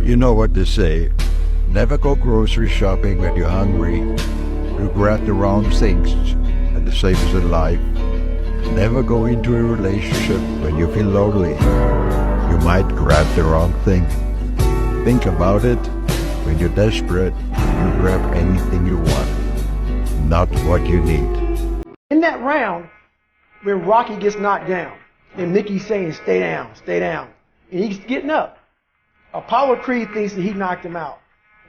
You know what they say, never go grocery shopping when you're hungry. You grab the wrong things, and the same is in life. Never go into a relationship when you feel lonely. You might grab the wrong thing. Think about it. When you're desperate, you grab anything you want, not what you need. In that round, when Rocky gets knocked down, and Mickey's saying, stay down, and he's getting up, Apollo Creed thinks that he knocked him out.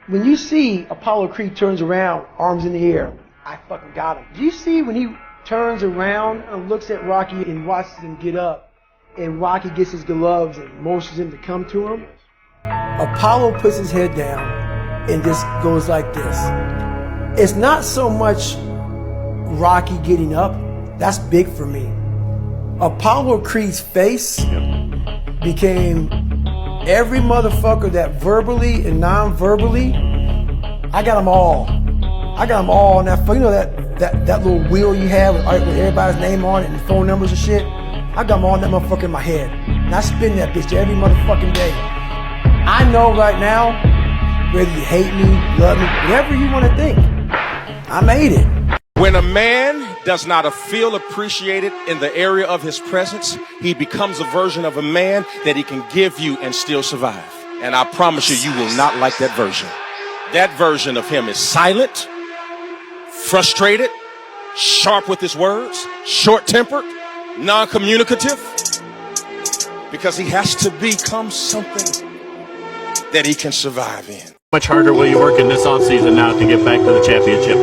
When you see Apollo Creed turns around, arms in the air, I fucking got him. Do you see when he turns around and looks at Rocky and watches him get up, and Rocky gets his gloves and motions him to come to him? Apollo puts his head down and just goes like this. It's not so much Rocky getting up, that's big for me. Apollo Creed's face became every motherfucker that verbally and non-verbally, I got them all. I got them all on that, you know that little wheel you have with everybody's name on it and phone numbers and shit? I got them all in that motherfucker in my head. And I spin that bitch every motherfucking day. I know right now, whether you hate me, love me, whatever you want to think, I made it. When a man does not feel appreciated in the area of his presence, he becomes a version of a man that he can give you and still survive. And I promise you, you will not like that version. That version of him is silent, frustrated, sharp with his words, short-tempered, non-communicative, because he has to become something that he can survive in. How much harder will you work in this offseason now to get back to the championship?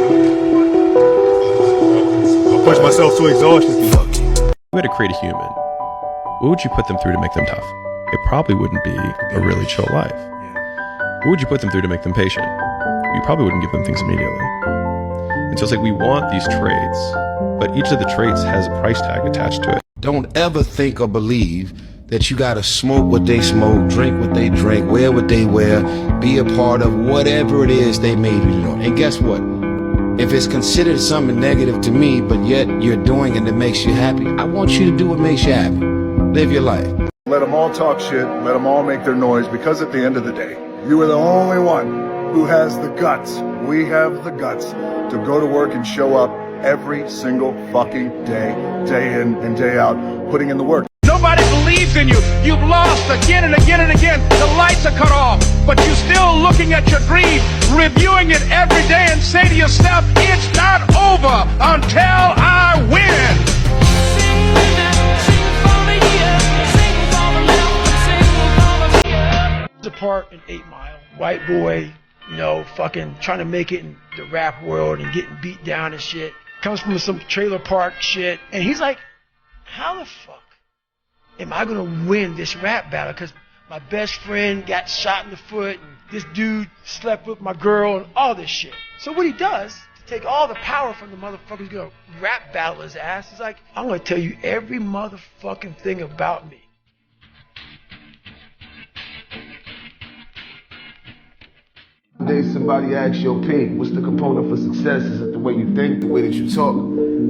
Push myself to exhaustion. If you had to create a human, what would you put them through to make them tough? It probably wouldn't be a really chill life. What would you put them through to make them patient? You probably wouldn't give them things immediately. And so it's like we want these traits, but each of the traits has a price tag attached to it. Don't ever think or believe that you gotta smoke what they smoke, drink what they drink, wear what they wear, be a part of whatever it is they made you do. And guess what? If it's considered something negative to me, but yet you're doing it that makes you happy, I want you to do what makes you happy. Live your life. Let them all talk shit, let them all make their noise, because at the end of the day, you are the only one who has the guts. We have the guts to go to work and show up every single fucking day, day in and day out, putting in the work. Nobody believes in you. You've lost again and again and again. The lights are cut off, but you're still looking at your dream, reviewing it every day, and say to yourself, it's not over until I win. There's a part in 8 Mile, white boy, you know, fucking trying to make it in the rap world and getting beat down and shit. Comes from some trailer park shit, and he's like, how the fuck am I gonna win this rap battle? Because my best friend got shot in the foot, and this dude slept with my girl, and all this shit. So what he does, to take all the power from the motherfucker who's gonna rap battle his ass, is like, I'm gonna tell you every motherfucking thing about me. One day somebody asks your P, what's the component for success? Is it the way you think, the way that you talk,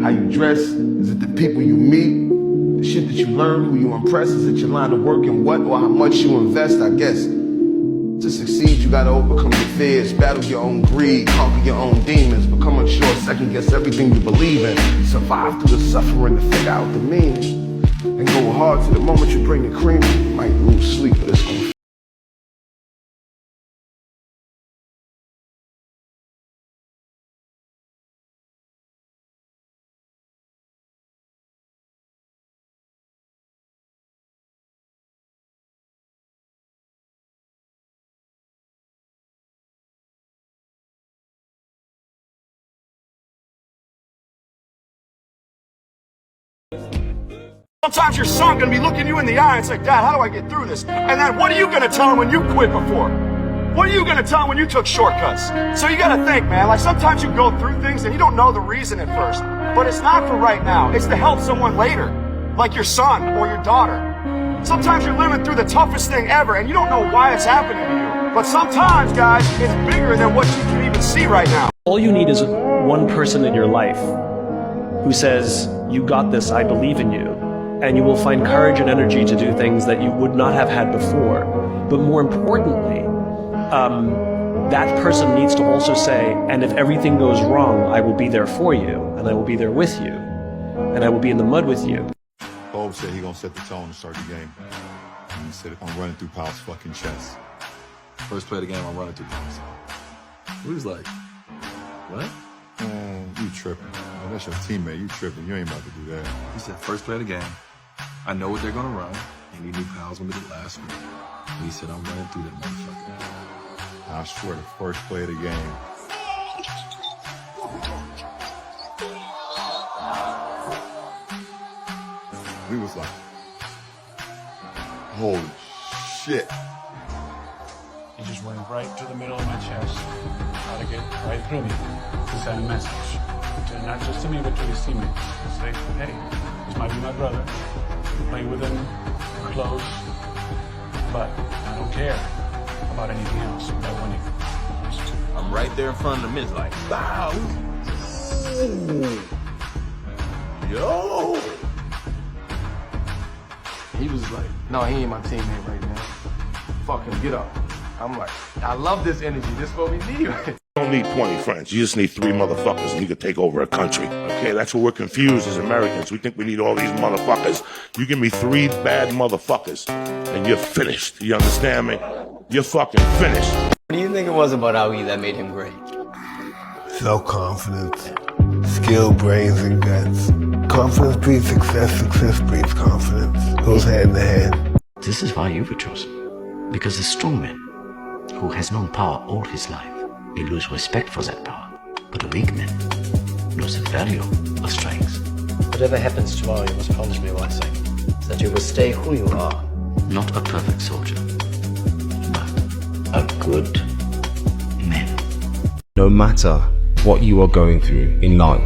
how you dress? Is it the people you meet? The shit that you learn, who you impress? Is it your line of work and what or how much you invest? I guess to succeed you gotta overcome your fears, battle your own greed, conquer your own demons, become unsure, second guess everything you believe in, survive through the suffering to figure out the meaning, and go hard to the moment you bring the cream. You might lose sleep, but it's gonna Sometimes your son gonna be looking you in the eye and say, Dad, how do I get through this? And then what are you gonna tell him when you quit before? What are you gonna tell him when you took shortcuts? So you gotta think, man, like sometimes you go through things and you don't know the reason at first, but it's not for right now. It's to help someone later, like your son or your daughter. Sometimes you're living through the toughest thing ever and you don't know why it's happening to you. But sometimes, guys, it's bigger than what you can even see right now. All you need is one person in your life who says, you got this, I believe in you. And you will find courage and energy to do things that you would not have had before. But more importantly, that person needs to also say, and if everything goes wrong, I will be there for you, and I will be there with you, and I will be in the mud with you. Bob said he gonna set the tone to start the game. And he said, I'm running through Powell's fucking chest. First play of the game, I'm running through Powell's. We was like, what? Man, you tripping. Man, that's your teammate. You tripping. You ain't about to do that. He said, first play of the game, I know what they're gonna run, and he knew Powell's gonna be the last one. And he said, I'm running through that motherfucker. I swear, the first play of the game. We was like, holy shit. He just went right to the middle of my chest. How to get right through me to send a message. Not just to me, but to his teammates. Say, hey, this might be my brother. Play with him, close, but I don't care about anything else about winning. I'm right there in front of the Miz, like, wow. Yo. He was like, no, he ain't my teammate right now. Fuck him, get up. I'm like, I love this energy. This is what we need. You don't need 20 friends. You just need 3 motherfuckers and you can take over a country. Okay, that's what we're confused as Americans. We think we need all these motherfuckers. You give me 3 bad motherfuckers and you're finished. You understand me? You're fucking finished. What do you think it was about Ali that made him great? Self-confidence, skill, brains, and guts. Confidence breeds success, success breeds confidence. Goes hand in hand. This is why you were chosen. Because a strong man who has known power all his life may lose respect for that power. But a weak man knows the value of strength. Whatever happens tomorrow, you must promise me one thing. That you will stay who you are. Not a perfect soldier, but a good man. No matter what you are going through in life,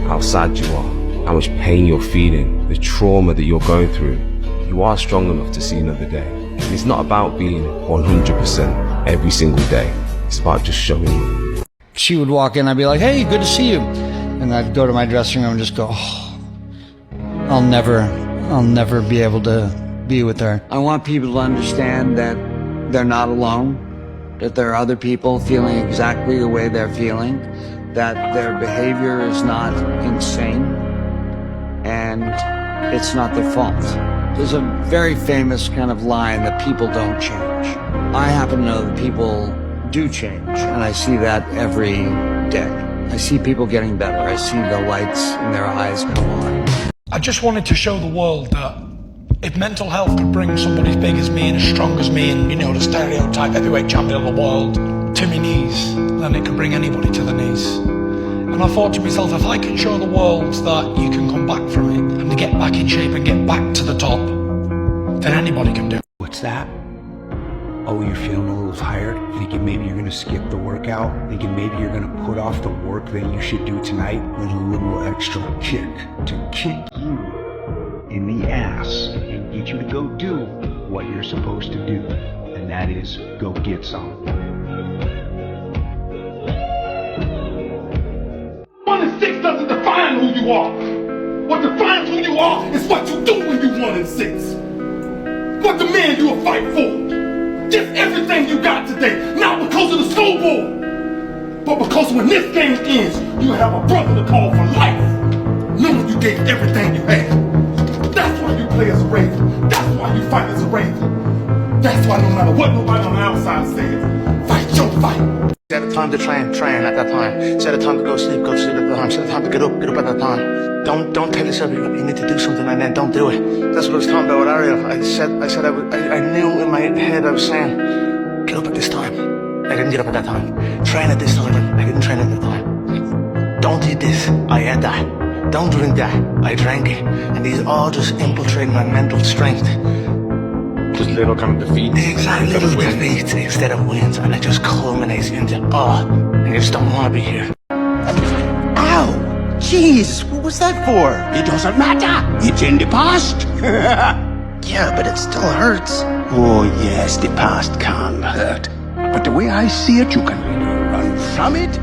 how sad you are, how much pain you're feeling, the trauma that you're going through, you are strong enough to see another day. And it's not about being 100% every single day. It's about just showing you. She would walk in, I'd be like, hey, good to see you. And I'd go to my dressing room and just go, oh, I'll never be able to be with her. I want people to understand that they're not alone, that there are other people feeling exactly the way they're feeling, that their behavior is not insane, and it's not their fault. There's a very famous kind of line that people don't change. I happen to know that people do change, and I see that every day. I see people getting better. I see the lights in their eyes come on. I just wanted to show the world that if mental health could bring somebody as big as me and as strong as me and, you know, the stereotype heavyweight champion of the world to my knees, then it could bring anybody to the knees. And I thought to myself, if I can show the world that you can come back from it and to get back in shape and get back to the top, then anybody can do it. What's that? Oh, you're feeling a little tired? Thinking maybe you're gonna skip the workout? Thinking maybe you're gonna put off the work that you should do tonight with a little extra kick to kick you in the ass and get you to go do what you're supposed to do, and that is go get some. 1 and 6 doesn't define who you are. What defines who you are is what you do when you 1 and 6. What the man you will fight for. Just everything you got today, not because of the scoreboard, but because when this game ends, you have a brother to call for life, knowing you gave everything you had. That's why you play as a Raven. That's why you fight as a Raven. That's why no matter what nobody on the outside says, fight your fight. Set a time to train at that time. Set a time to go sleep at that time. Set a time to get up at that time. Don't tell yourself you need to do something and then don't do it. That's what I was talking about with Ariel. I knew in my head I was saying, get up at this time. I didn't get up at that time. Train at this time. I didn't train at that time. Don't eat this. I ate that. Don't drink that. I drank it. And these all just infiltrate my mental strength. Just little kind of defeats. Exactly, little defeats instead of wins. And it just culminates into, and you just don't want to be here. Ow! Jeez, what was that for? It doesn't matter. It's in the past. Yeah, but it still hurts. Oh, yes, the past can hurt. But the way I see it, you can either run from it